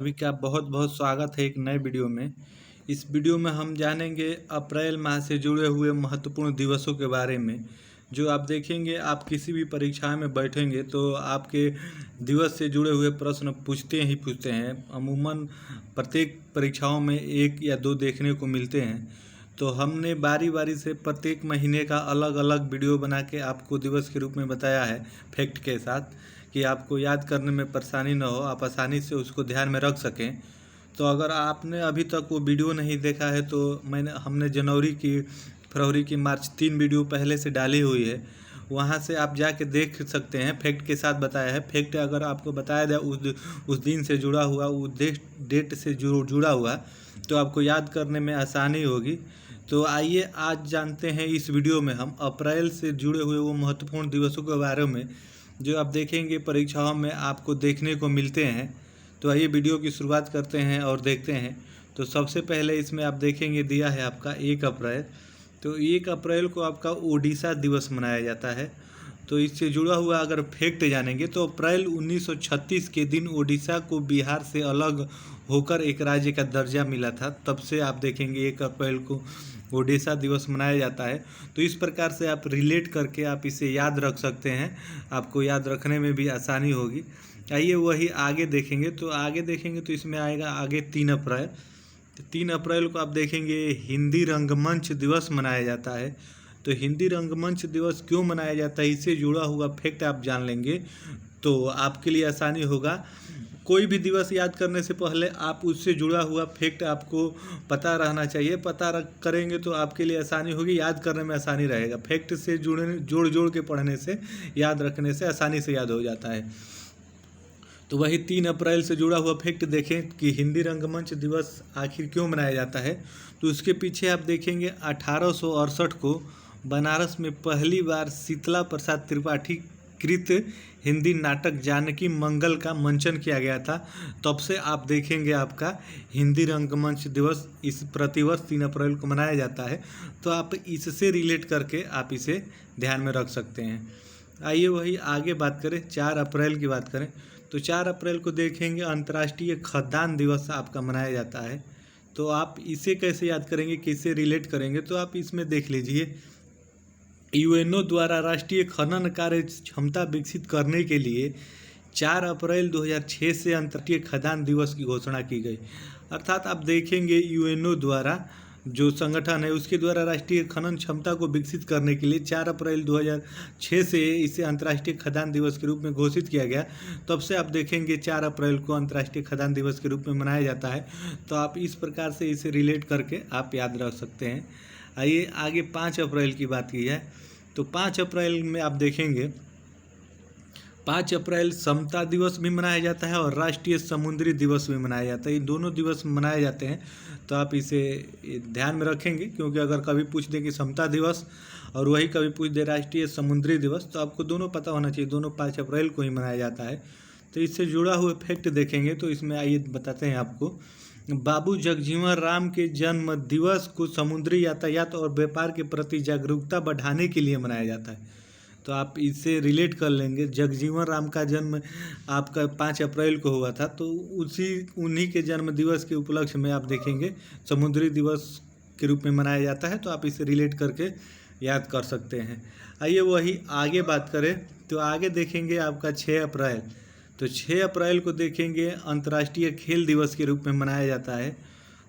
सभी का बहुत बहुत स्वागत है एक नए वीडियो में। इस वीडियो में हम जानेंगे अप्रैल माह से जुड़े हुए महत्वपूर्ण दिवसों के बारे में। जो आप देखेंगे, आप किसी भी परीक्षा में बैठेंगे तो आपके दिवस से जुड़े हुए प्रश्न पूछते ही पूछते हैं। अमूमन प्रत्येक परीक्षाओं में एक या दो देखने को मिलते हैं। तो हमने बारी बारी से प्रत्येक महीने का अलग अलग वीडियो बना के आपको दिवस के रूप में बताया है, फैक्ट के साथ, कि आपको याद करने में परेशानी न हो, आप आसानी से उसको ध्यान में रख सकें। तो अगर आपने अभी तक वो वीडियो नहीं देखा है तो हमने जनवरी की, फरवरी की, मार्च 3 वीडियो पहले से डाली हुई है। वहाँ से आप जाके देख सकते हैं, फैक्ट के साथ बताया है। फैक्ट अगर आपको बताया जाए उस दिन से जुड़ा हुआ, उस डेट से जुड़ा हुआ, तो आपको याद करने में आसानी होगी। तो आइए आज जानते हैं इस वीडियो में हम अप्रैल से जुड़े हुए वो महत्वपूर्ण दिवसों के बारे में जो आप देखेंगे परीक्षाओं में आपको देखने को मिलते हैं। तो आइए वीडियो की शुरुआत करते हैं और देखते हैं। तो सबसे पहले इसमें आप देखेंगे दिया है आपका 1 अप्रैल। तो 1 अप्रैल को आपका ओडिशा दिवस मनाया जाता है। तो इससे जुड़ा हुआ अगर फैक्ट जानेंगे तो अप्रैल 1936 के दिन ओडिशा को बिहार से अलग होकर एक राज्य का दर्जा मिला था। तब से आप देखेंगे 1 अप्रैल को ओडिशा दिवस मनाया जाता है। तो इस प्रकार से आप रिलेट करके आप इसे याद रख सकते हैं, आपको याद रखने में भी आसानी होगी। आइए वही आगे देखेंगे। तो आगे देखेंगे तो इसमें आएगा आगे 3 अप्रैल। तो 3 अप्रैल को आप देखेंगे हिंदी रंगमंच दिवस मनाया जाता है। तो हिंदी रंगमंच दिवस क्यों मनाया जाता है, इससे जुड़ा हुआ फैक्ट आप जान लेंगे तो आपके लिए आसानी होगा। कोई भी दिवस याद करने से पहले आप उससे जुड़ा हुआ फैक्ट आपको पता रहना चाहिए। करेंगे तो आपके लिए आसानी होगी, याद करने में आसानी रहेगा। फैक्ट से जोड़ के पढ़ने से, याद रखने से आसानी से याद हो जाता है। तो वही 3 अप्रैल से जुड़ा हुआ फैक्ट देखें कि हिंदी रंगमंच दिवस आखिर क्यों मनाया जाता है। तो उसके पीछे आप देखेंगे 1868 को बनारस में पहली बार शीतला प्रसाद त्रिपाठी कृत हिंदी नाटक जानकी मंगल का मंचन किया गया था। तब से आप देखेंगे आपका हिंदी रंगमंच दिवस इस प्रतिवर्ष 3 अप्रैल को मनाया जाता है। तो आप इससे रिलेट करके आप इसे ध्यान में रख सकते हैं। आइए वही आगे बात करें, 4 अप्रैल की बात करें। तो 4 अप्रैल को देखेंगे अंतर्राष्ट्रीय खद्दान दिवस आपका मनाया जाता है। तो आप इसे कैसे याद करेंगे, किससे रिलेट करेंगे, तो आप इसमें देख लीजिए। यूएनओ द्वारा राष्ट्रीय खनन कार्य क्षमता विकसित करने के लिए 4 अप्रैल 2006 से अंतर्राष्ट्रीय खदान दिवस की घोषणा की गई। अर्थात आप देखेंगे यूएनओ द्वारा, जो संगठन है, उसके द्वारा राष्ट्रीय खनन क्षमता को विकसित करने के लिए 4 अप्रैल 2006 से इसे अंतर्राष्ट्रीय खदान दिवस के रूप में घोषित किया गया। तब से आप देखेंगे 4 अप्रैल को अंतर्राष्ट्रीय खदान दिवस के रूप में मनाया जाता है। तो आप इस प्रकार से इसे रिलेट करके आप याद रख सकते हैं। आइए आगे 5 अप्रैल की बात की है। तो 5 अप्रैल में आप देखेंगे 5 अप्रैल समता दिवस भी मनाया जाता है और राष्ट्रीय समुद्री दिवस भी मनाया जाता है। ये दोनों दिवस मनाए जाते हैं। तो आप इसे ध्यान में रखेंगे, क्योंकि अगर कभी पूछ दे कि समता दिवस और वही कभी पूछ दे राष्ट्रीय समुद्री दिवस, तो आपको दोनों पता होना चाहिए, दोनों 5 अप्रैल को ही मनाया जाता है। तो इससे जुड़ा हुआ फैक्ट देखेंगे तो इसमें आइए बताते हैं आपको। बाबू जगजीवन राम के जन्म दिवस को समुद्री यातायात और व्यापार के प्रति जागरूकता बढ़ाने के लिए मनाया जाता है। तो आप इससे रिलेट कर लेंगे, जगजीवन राम का जन्म आपका 5 अप्रैल को हुआ था, तो उन्हीं के जन्म दिवस के उपलक्ष्य में आप देखेंगे समुद्री दिवस के रूप में मनाया जाता है। तो आप इसे रिलेट करके याद कर सकते हैं। आइए वही आगे बात करें। तो आगे देखेंगे आपका 6 अप्रैल। तो 6 अप्रैल को देखेंगे अंतर्राष्ट्रीय खेल दिवस के रूप में मनाया जाता है।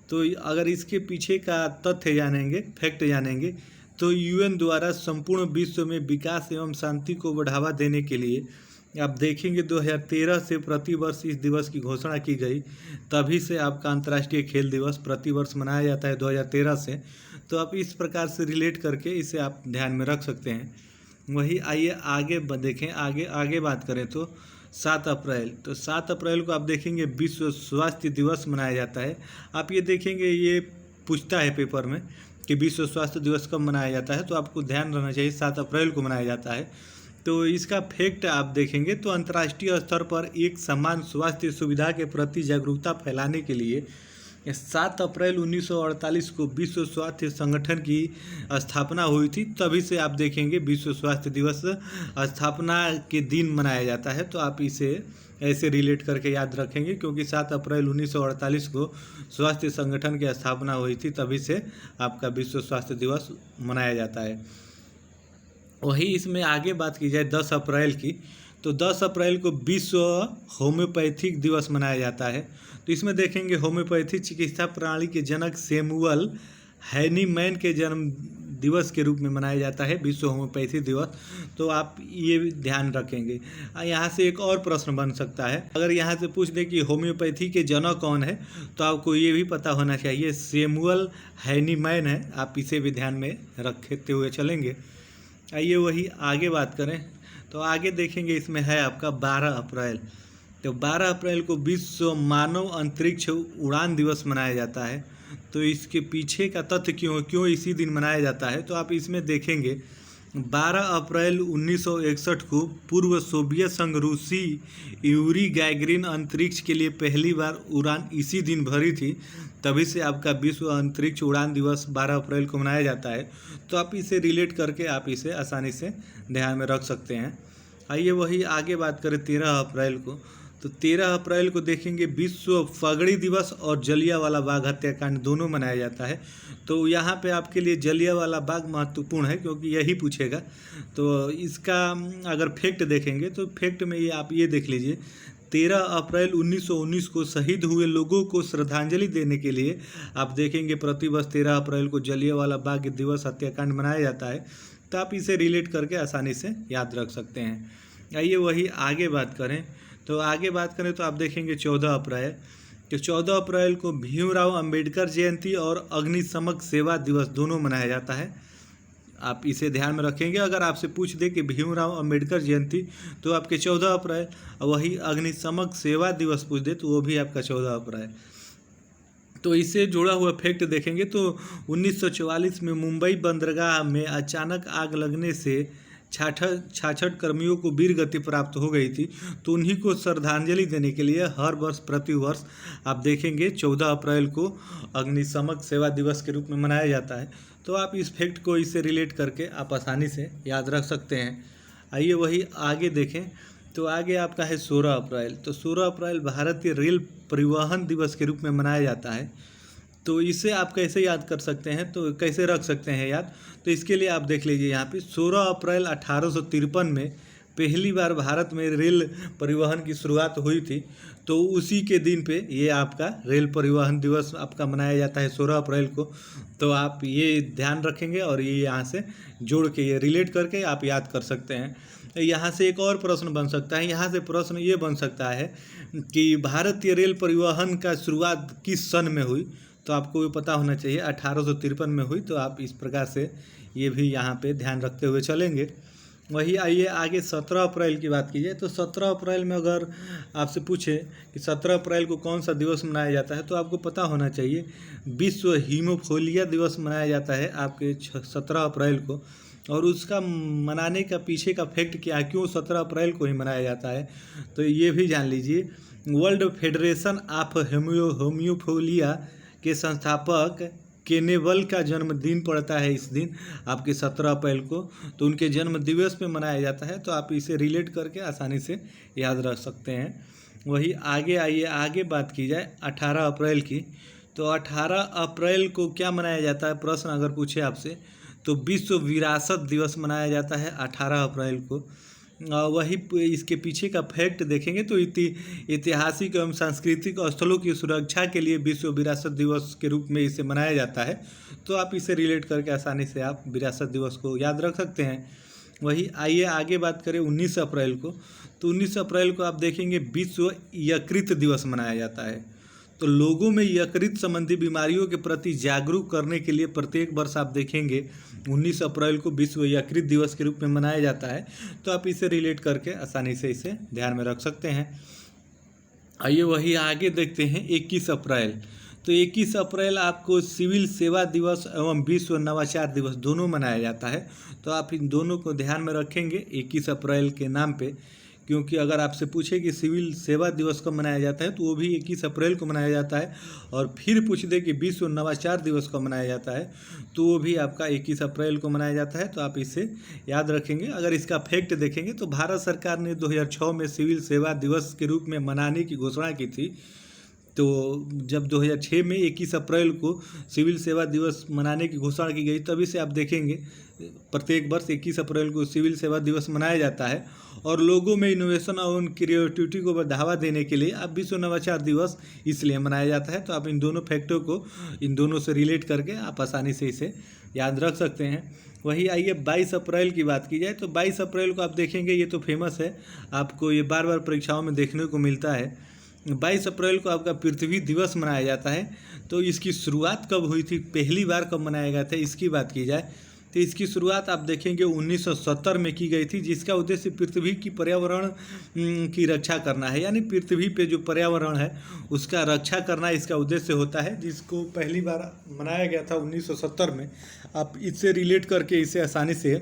तो अगर इसके पीछे का तथ्य जानेंगे, फैक्ट जानेंगे, तो यूएन द्वारा संपूर्ण विश्व में विकास एवं शांति को बढ़ावा देने के लिए आप देखेंगे 2013 से प्रतिवर्ष इस दिवस की घोषणा की गई। तभी से आपका अंतर्राष्ट्रीय खेल दिवस प्रतिवर्ष मनाया जाता है 2013 से। तो आप इस प्रकार से रिलेट करके इसे आप ध्यान में रख सकते हैं। वही आइए आगे देखें, आगे बात करें तो 7 अप्रैल। तो 7 अप्रैल को आप देखेंगे विश्व स्वास्थ्य दिवस मनाया जाता है। आप ये देखेंगे, ये पूछता है पेपर में कि विश्व स्वास्थ्य दिवस कब मनाया जाता है, तो आपको ध्यान रहना चाहिए 7 अप्रैल को मनाया जाता है। तो इसका फैक्ट आप देखेंगे तो अंतर्राष्ट्रीय स्तर पर एक समान स्वास्थ्य सुविधा के प्रति जागरूकता फैलाने के लिए 7 अप्रैल 1948 को विश्व स्वास्थ्य संगठन की स्थापना हुई थी। तभी से आप देखेंगे विश्व स्वास्थ्य दिवस स्थापना के दिन मनाया जाता है। तो आप इसे ऐसे रिलेट करके याद रखेंगे, क्योंकि 7 अप्रैल 1948 को स्वास्थ्य संगठन की स्थापना हुई थी, तभी से आपका विश्व स्वास्थ्य दिवस मनाया जाता है। वही इसमें आगे बात की जाए 10 अप्रैल की, तो 10 अप्रैल को विश्व होम्योपैथिक दिवस मनाया जाता है। तो इसमें देखेंगे होम्योपैथी चिकित्सा प्रणाली के जनक सैमुअल हैनीमैन के जन्म दिवस के रूप में मनाया जाता है विश्व होम्योपैथी दिवस। तो आप ये ध्यान रखेंगे। यहाँ से एक और प्रश्न बन सकता है, अगर यहाँ से पूछ दे कि होम्योपैथी के जनक कौन है, तो आपको ये भी पता होना चाहिए सैमुअल हैनीमैन है। आप इसे भी ध्यान में रखते हुए चलेंगे। आइए वही आगे बात करें, तो आगे देखेंगे इसमें है आपका 12 अप्रैल। तो 12 अप्रैल को विश्व मानव अंतरिक्ष उड़ान दिवस मनाया जाता है। तो इसके पीछे का तथ्य क्यों इसी दिन मनाया जाता है, तो आप इसमें देखेंगे 12 अप्रैल 1961 को पूर्व सोवियत संघ रूसी यूरी गैगरिन अंतरिक्ष के लिए पहली बार उड़ान इसी दिन भरी थी, तभी से आपका विश्व अंतरिक्ष उड़ान दिवस 12 अप्रैल को मनाया जाता है। तो आप इसे रिलेट करके आप इसे आसानी से ध्यान में रख सकते हैं। आइए वही आगे बात करें 13 अप्रैल को, तो 13 अप्रैल को देखेंगे विश्व पगड़ी दिवस और जलियांवाला बाग हत्याकांड दोनों मनाया जाता है। तो यहाँ पे आपके लिए जलियांवाला बाग महत्वपूर्ण है, क्योंकि यही पूछेगा। तो इसका अगर फैक्ट देखेंगे तो फैक्ट में ये आप ये देख लीजिए, 13 अप्रैल 1919 को शहीद हुए लोगों को श्रद्धांजलि देने के लिए आप देखेंगे प्रतिवर्ष 13 अप्रैल को जलियांवाला बाग दिवस हत्याकांड मनाया जाता है। तो आप इसे रिलेट करके आसानी से याद रख सकते हैं। आइए वही आगे बात करें, तो आगे बात करें तो आप देखेंगे 14 अप्रैल। तो 14 अप्रैल को भीमराव अंबेडकर जयंती और अग्निशमन सेवा दिवस दोनों मनाया जाता है। आप इसे ध्यान में रखेंगे। अगर आपसे पूछ दे कि भीमराव अंबेडकर जयंती, तो आपके 14 अप्रैल, और वही अग्निशमन सेवा दिवस पूछ दे तो वो भी आपका 14 अप्रैल। तो इससे जुड़ा हुआ फैक्ट देखेंगे तो 1944 में मुंबई बंदरगाह में अचानक आग लगने से 66 कर्मियों को वीर गति प्राप्त हो गई थी। तो उन्हीं को श्रद्धांजलि देने के लिए हर वर्ष प्रतिवर्ष आप देखेंगे 14 अप्रैल को अग्निशमन सेवा दिवस के रूप में मनाया जाता है। तो आप इस फैक्ट को इससे रिलेट करके आप आसानी से याद रख सकते हैं। आइए वही आगे देखें, तो आगे आपका है 16 अप्रैल। तो 16 अप्रैल भारतीय रेल परिवहन दिवस के रूप में मनाया जाता है। तो इसे आप कैसे याद कर सकते हैं, तो कैसे रख सकते हैं याद, तो इसके लिए आप देख लीजिए यहाँ पे 16 अप्रैल 1853 में पहली बार भारत में रेल परिवहन की शुरुआत हुई थी। तो उसी के दिन पे ये आपका रेल परिवहन दिवस आपका मनाया जाता है 16 अप्रैल को। तो आप ये ध्यान रखेंगे और ये यहाँ से जोड़ के ये रिलेट करके आप याद कर सकते हैं। यहाँ से एक और प्रश्न बन सकता है, यहाँ से प्रश्न ये बन सकता है कि भारतीय रेल परिवहन का शुरुआत किस सन में हुई, तो आपको ये पता होना चाहिए 1853 में हुई। तो आप इस प्रकार से ये भी यहाँ पे ध्यान रखते हुए चलेंगे। वही आइए आगे 17 अप्रैल की बात कीजिए, तो 17 अप्रैल में अगर आपसे पूछे कि 17 अप्रैल को कौन सा दिवस मनाया जाता है, तो आपको पता होना चाहिए विश्व हीमोफीलिया दिवस मनाया जाता है आपके 17 अप्रैल को। और उसका मनाने का पीछे का फैक्ट क्या, क्यों 17 अप्रैल को ही मनाया जाता है, तो ये भी जान लीजिए। वर्ल्ड फेडरेशन ऑफ होम्योफीलिया के संस्थापक केनेवल का जन्मदिन पड़ता है इस दिन आपके 17 अप्रैल को। तो उनके जन्म दिवस पे मनाया जाता है। तो आप इसे रिलेट करके आसानी से याद रख सकते हैं। वही आगे आइए आगे बात की जाए 18 अप्रैल की। तो 18 अप्रैल को क्या मनाया जाता है, प्रश्न अगर पूछे आपसे, तो विश्व विरासत दिवस मनाया जाता है 18 अप्रैल को। वही इसके पीछे का फैक्ट देखेंगे तो ऐतिहासिक एवं सांस्कृतिक स्थलों की सुरक्षा के लिए विश्व विरासत दिवस के रूप में इसे मनाया जाता है। तो आप इसे रिलेट करके आसानी से आप विरासत दिवस को याद रख सकते हैं। वही आइए आगे बात करें 19 अप्रैल को। तो 19 अप्रैल को आप देखेंगे विश्व यकृत दिवस मनाया जाता है। तो लोगों में यकृत संबंधी बीमारियों के प्रति जागरूक करने के लिए प्रत्येक वर्ष आप देखेंगे 19 अप्रैल को विश्व यकृत दिवस के रूप में मनाया जाता है। तो आप इसे रिलेट करके आसानी से इसे ध्यान में रख सकते हैं। आइए वही आगे देखते हैं 21 अप्रैल। तो 21 अप्रैल आपको सिविल सेवा दिवस एवं विश्व नवाचार दिवस दोनों मनाया जाता है। तो आप इन दोनों को ध्यान में रखेंगे 21 अप्रैल के नाम पे, क्योंकि अगर आपसे पूछे कि सिविल सेवा दिवस कब मनाया जाता है तो वो भी 21 अप्रैल को मनाया जाता है, और फिर पूछ दे कि विश्व नवाचार दिवस कब मनाया जाता है तो वो भी आपका 21 अप्रैल को मनाया जाता है। तो आप इसे याद रखेंगे। अगर इसका फैक्ट देखेंगे तो भारत सरकार ने 2006 में सिविल सेवा दिवस के रूप में मनाने की घोषणा की थी। तो जब 2006 में 21 अप्रैल को सिविल सेवा दिवस मनाने की घोषणा की गई, तभी से आप देखेंगे प्रत्येक वर्ष 21 अप्रैल को सिविल सेवा दिवस मनाया जाता है। और लोगों में इनोवेशन और क्रिएटिविटी को बढ़ावा देने के लिए अब विश्व नवाचार दिवस इसलिए मनाया जाता है। तो आप इन दोनों फैक्टों को इन दोनों से रिलेट करके आप आसानी से इसे याद रख सकते हैं। वही आइए 22 अप्रैल की बात की जाए तो 22 अप्रैल को आप देखेंगे, ये तो फेमस है, आपको ये बार बार परीक्षाओं में देखने को मिलता है। 22 अप्रैल को आपका पृथ्वी दिवस मनाया जाता है। तो इसकी शुरुआत कब हुई थी, पहली बार कब मनाया गया था, इसकी बात की जाए तो इसकी शुरुआत आप देखेंगे 1970 में की गई थी, जिसका उद्देश्य पृथ्वी की पर्यावरण की रक्षा करना है। यानी पृथ्वी पे जो पर्यावरण है उसका रक्षा करना इसका उद्देश्य होता है, जिसको पहली बार मनाया गया था 1970 में। आप इससे रिलेट करके इसे आसानी से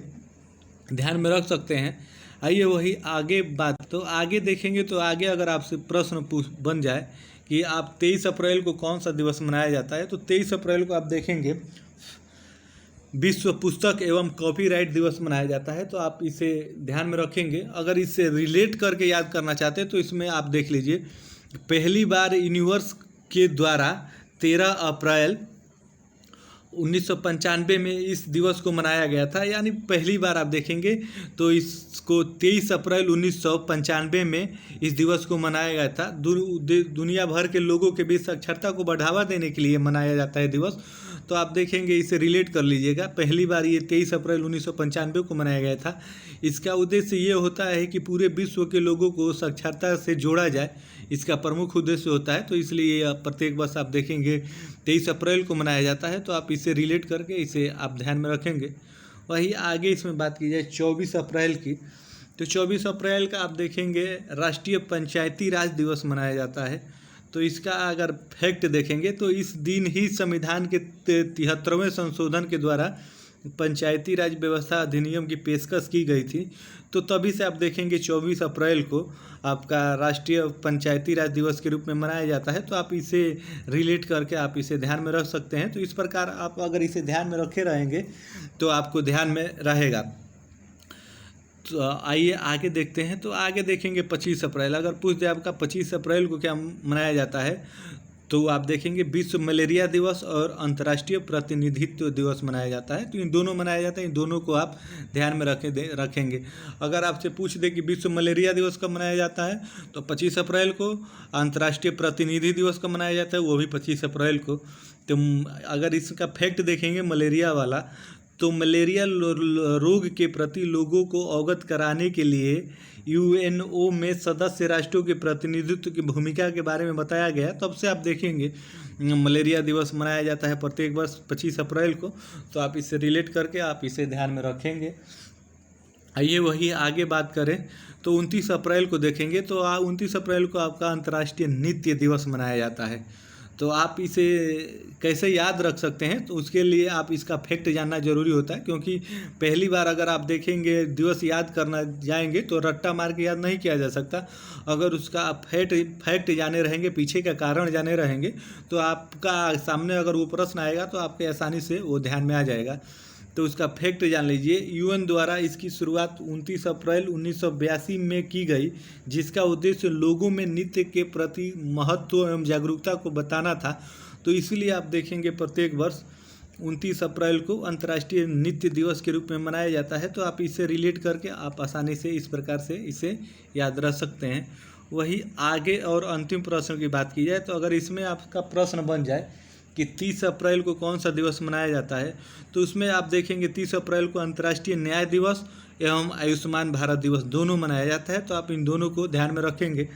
ध्यान में रख सकते हैं। आइए वही आगे बात, तो आगे देखेंगे तो आगे अगर आपसे प्रश्न बन जाए कि आप 23 अप्रैल को कौन सा दिवस मनाया जाता है, तो 23 अप्रैल को आप देखेंगे विश्व पुस्तक एवं कॉपीराइट दिवस मनाया जाता है। तो आप इसे ध्यान में रखेंगे। अगर इससे रिलेट करके याद करना चाहते हैं तो इसमें आप देख लीजिए, पहली बार यूनिवर्स के द्वारा 13 अप्रैल 1995 में इस दिवस को मनाया गया था। यानी पहली बार आप देखेंगे तो इसको 23 अप्रैल 1995 में इस दिवस को मनाया गया था। दुनिया भर के लोगों के बीच साक्षरता को बढ़ावा देने के लिए मनाया जाता है दिवस। तो आप देखेंगे, इसे रिलेट कर लीजिएगा। पहली बार ये 23 अप्रैल 1995 को मनाया गया था। इसका उद्देश्य ये होता है कि पूरे विश्व के लोगों को साक्षरता से जोड़ा जाए, इसका प्रमुख उद्देश्य होता है। तो इसलिए प्रत्येक वर्ष आप देखेंगे 23 अप्रैल को मनाया जाता है। तो आप इसे रिलेट करके इसे आप ध्यान में रखेंगे। वही आगे इसमें बात की जाए 24 अप्रैल की, तो 24 अप्रैल का आप देखेंगे राष्ट्रीय पंचायती राज दिवस मनाया जाता है। तो इसका अगर फैक्ट देखेंगे तो इस दिन ही संविधान के 73वें संशोधन के द्वारा पंचायती राज व्यवस्था अधिनियम की पेशकश की गई थी। तो तभी से आप देखेंगे 24 अप्रैल को आपका राष्ट्रीय पंचायती राज दिवस के रूप में मनाया जाता है। तो आप इसे रिलेट करके आप इसे ध्यान में रख सकते हैं। तो इस प्रकार आप अगर इसे ध्यान में रखे रहेंगे तो आपको ध्यान में रहेगा। तो आइए आगे देखते हैं। तो आगे देखेंगे 25 अप्रैल। अगर पूछ दे आपका 25 अप्रैल को क्या मनाया जाता है, तो आप देखेंगे विश्व मलेरिया दिवस और अंतर्राष्ट्रीय प्रतिनिधित्व दिवस मनाया जाता है। तो इन दोनों मनाया जाता है, इन दोनों को आप ध्यान में रखेंगे। अगर आपसे पूछ दे कि विश्व मलेरिया दिवस कब मनाया जाता है, तो 25 अप्रैल को। अंतर्राष्ट्रीय प्रतिनिधि दिवस कब मनाया जाता है, वो भी 25 अप्रैल को। तो अगर इसका फैक्ट देखेंगे मलेरिया वाला, तो मलेरिया रोग के प्रति लोगों को अवगत कराने के लिए यूएनओ में सदस्य राष्ट्रों के प्रतिनिधित्व की भूमिका के बारे में बताया गया। तब से आप देखेंगे मलेरिया दिवस मनाया जाता है प्रत्येक वर्ष 25 अप्रैल को। तो आप इससे रिलेट करके आप इसे ध्यान में रखेंगे। आइए वही आगे बात करें तो 29 अप्रैल को देखेंगे। तो 29 अप्रैल को आपका अंतर्राष्ट्रीय नृत्य दिवस मनाया जाता है। तो आप इसे कैसे याद रख सकते हैं, तो उसके लिए आप इसका फैक्ट जानना जरूरी होता है। क्योंकि पहली बार अगर आप देखेंगे दिवस याद करना जाएंगे तो रट्टा मार के याद नहीं किया जा सकता। अगर उसका आप फैक्ट जाने रहेंगे, पीछे का कारण जाने रहेंगे, तो आपका सामने अगर वो प्रश्न आएगा तो आपके आसानी से वो ध्यान में आ जाएगा। तो उसका फैक्ट जान लीजिए। यूएन द्वारा इसकी शुरुआत 29 अप्रैल 1982 में की गई, जिसका उद्देश्य लोगों में नृत्य के प्रति महत्व एवं जागरूकता को बताना था। तो इसीलिए आप देखेंगे प्रत्येक वर्ष 29 अप्रैल को अंतर्राष्ट्रीय नृत्य दिवस के रूप में मनाया जाता है। तो आप इसे रिलेट करके आप आसानी से इस प्रकार से इसे याद रख सकते हैं। वही आगे और अंतिम प्रश्न की बात की जाए तो अगर इसमें आपका प्रश्न बन जाए कि 30 अप्रैल को कौन सा दिवस मनाया जाता है, तो उसमें आप देखेंगे 30 अप्रैल को अंतर्राष्ट्रीय न्याय दिवस एवं आयुष्मान भारत दिवस दोनों मनाया जाता है। तो आप इन दोनों को ध्यान में रखेंगे।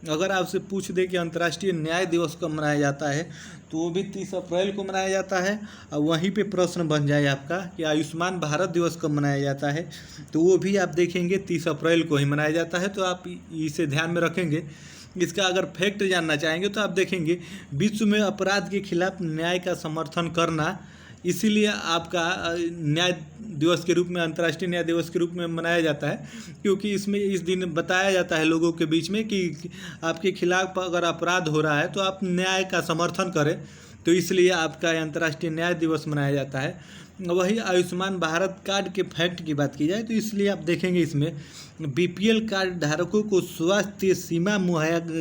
अगर आपसे पूछ दे कि अंतर्राष्ट्रीय न्याय दिवस कब मनाया जाता है, तो वो भी 30 अप्रैल को मनाया जाता है। और वहीं पे प्रश्न बन जाए आपका कि आयुष्मान भारत दिवस कब मनाया जाता है, तो वो भी आप देखेंगे 30 अप्रैल को ही मनाया जाता है। तो आप इसे ध्यान में रखेंगे। इसका अगर फैक्ट जानना चाहेंगे तो आप देखेंगे विश्व में अपराध के खिलाफ न्याय का समर्थन करना इसीलिए आपका न्याय दिवस के रूप में, अंतर्राष्ट्रीय न्याय दिवस के रूप में मनाया जाता है, क्योंकि इसमें इस दिन बताया जाता है लोगों के बीच में कि आपके खिलाफ अगर अपराध हो रहा है तो आप न्याय का समर्थन करें। तो इसलिए आपका अंतर्राष्ट्रीय न्याय दिवस मनाया जाता है। वही आयुष्मान भारत कार्ड के फैक्ट की बात की जाए तो इसलिए आप देखेंगे इसमें बीपीएल कार्ड धारकों को स्वास्थ्य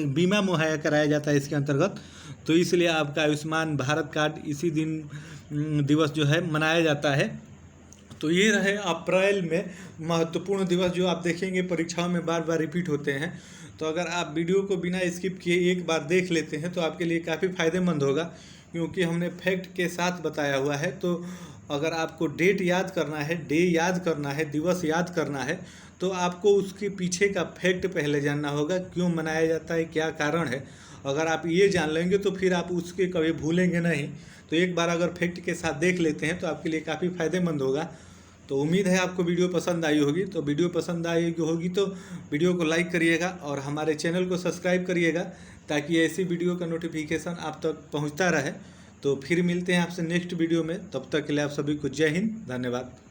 बीमा मुहैया कराया जाता है इसके अंतर्गत। तो इसलिए आपका आयुष्मान भारत कार्ड इसी दिन दिवस जो है मनाया जाता है। तो ये रहे अप्रैल में महत्वपूर्ण दिवस जो आप देखेंगे परीक्षाओं में बार बार रिपीट होते हैं। तो अगर आप वीडियो को बिना स्किप किए एक बार देख लेते हैं तो आपके लिए काफ़ी फ़ायदेमंद होगा, क्योंकि हमने फैक्ट के साथ बताया हुआ है। तो अगर आपको डेट याद करना है, डे याद करना है, दिवस याद करना है, तो आपको उसके पीछे का फैक्ट पहले जानना होगा, क्यों मनाया जाता है, क्या कारण है। अगर आप ये जान लेंगे तो फिर आप उसके कभी भूलेंगे नहीं। तो एक बार अगर फैक्ट के साथ देख लेते हैं तो आपके लिए काफ़ी फ़ायदेमंद होगा। तो उम्मीद है आपको वीडियो पसंद आई होगी। तो वीडियो पसंद आई होगी तो वीडियो को लाइक करिएगा और हमारे चैनल को सब्सक्राइब करिएगा, ताकि ऐसी वीडियो का नोटिफिकेशन आप तक पहुंचता रहे। तो फिर मिलते हैं आपसे नेक्स्ट वीडियो में, तब तक के लिए आप सभी को जय हिंद, धन्यवाद।